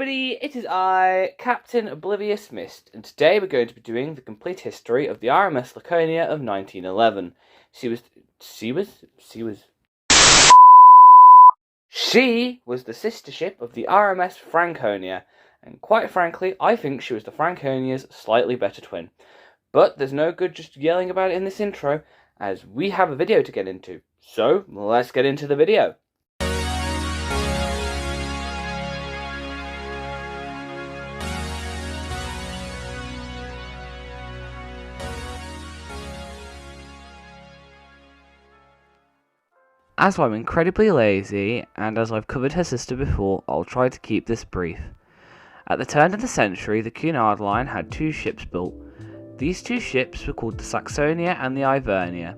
everybody, it is I, Captain Oblivious Mist, and today we're going to be doing the complete history of the RMS Laconia of 1911. She was the sister ship of the RMS Franconia, and quite frankly, I think she was the Franconia's slightly better twin. But there's no good just yelling about it in this intro, as we have a video to get into. So, let's get into the video. As I'm incredibly lazy, and as I've covered her sister before, I'll try to keep this brief. At the turn of the century, the Cunard Line had two ships built. These two ships were called the Saxonia and the Ivernia.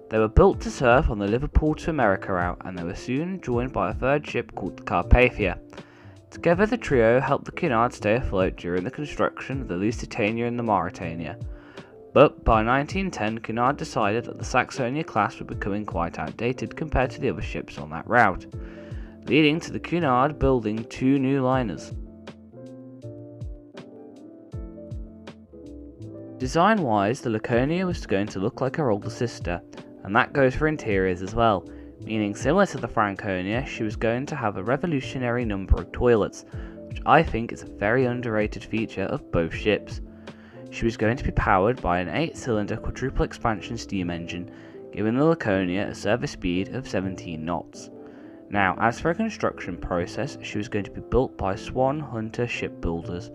They were built to serve on the Liverpool to America route, and they were soon joined by a third ship called the Carpathia. Together the trio helped the Cunard stay afloat during the construction of the Lusitania and the Mauretania. But by 1910, Cunard decided that the Saxonia class were becoming quite outdated compared to the other ships on that route, leading to the Cunard building two new liners. Design-wise, the Laconia was going to look like her older sister, and that goes for interiors as well, meaning similar to the Franconia, she was going to have a revolutionary number of toilets, which I think is a very underrated feature of both ships. She was going to be powered by an 8-cylinder quadruple expansion steam engine, giving the Laconia a service speed of 17 knots. Now, as for a construction process, she was going to be built by Swan Hunter Shipbuilders,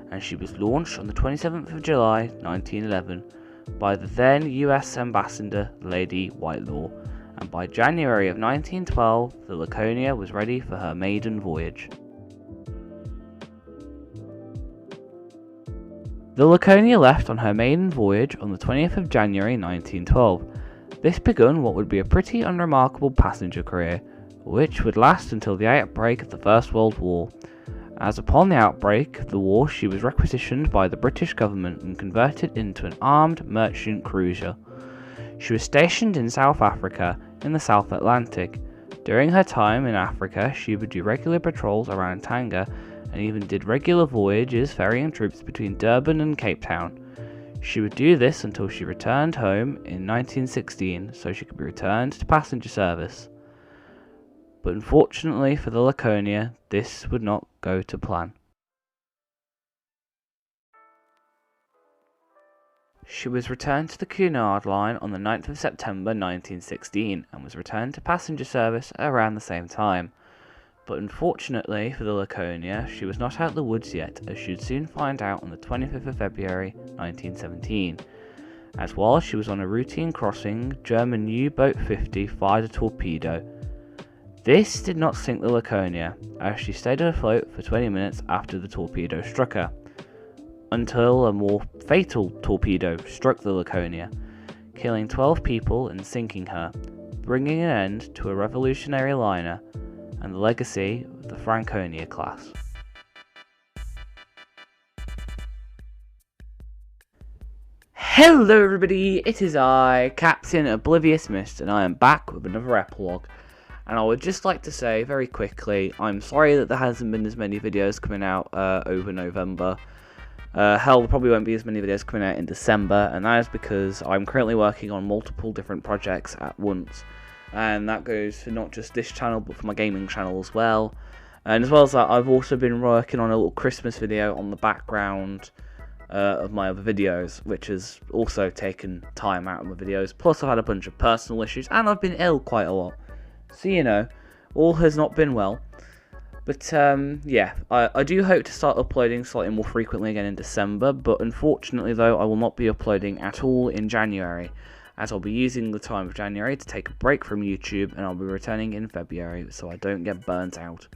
and she was launched on the 27th of July 1911 by the then US Ambassador Lady Whitelaw, and by January of 1912 the Laconia was ready for her maiden voyage. The Laconia left on her maiden voyage on the 20th of January 1912. This begun what would be a pretty unremarkable passenger career, which would last until the outbreak of the First World War, as upon the outbreak of the war she was requisitioned by the British government and converted into an armed merchant cruiser. She was stationed in South Africa in the South Atlantic. During her time in Africa, she would do regular patrols around Tanga and even did regular voyages ferrying troops between Durban and Cape Town. She would do this until she returned home in 1916 so she could be returned to passenger service. But unfortunately for the Laconia, this would not go to plan. She was returned to the Cunard Line on the 9th of September 1916 and was returned to passenger service around the same time. But unfortunately for the Laconia, she was not out of the woods yet, as she would soon find out on the 25th of February 1917, as while she was on a routine crossing, German U-boat 50 fired a torpedo. This did not sink the Laconia, as she stayed afloat for 20 minutes after the torpedo struck her, until a more fatal torpedo struck the Laconia, killing 12 people and sinking her, bringing an end to a revolutionary liner and the legacy of the Franconia class. Hello everybody, it is I, Captain Oblivious Mist, and I am back with another epilogue. And I would just like to say very quickly, I'm sorry that there hasn't been as many videos coming out over November. Hell, there probably won't be as many videos coming out in December, and that is because I'm currently working on multiple different projects at once. And that goes for not just this channel, but for my gaming channel as well. And as well as that, I've also been working on a little Christmas video on the background of my other videos, which has also taken time out of my videos. Plus I've had a bunch of personal issues, and I've been ill quite a lot. So, you know, all has not been well. But, yeah, I do hope to start uploading slightly more frequently again in December. But unfortunately, though, I will not be uploading at all in January, as I'll be using the time of January to take a break from YouTube, and I'll be returning in February, so I don't get burnt out.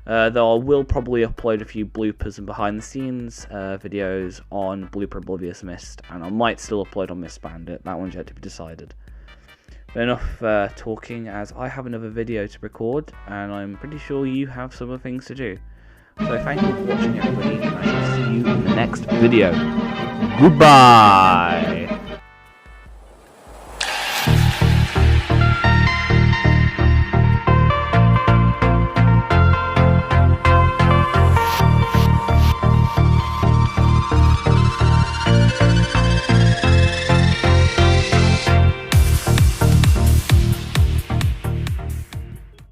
Though I will probably upload a few bloopers and behind-the-scenes videos on Blooper Oblivious Mist, and I might still upload on Mist Bandit. That one's yet to be decided. But enough talking, as I have another video to record, and I'm pretty sure you have some other things to do. So thank you for watching everybody, and I shall see you in the next video. Goodbye!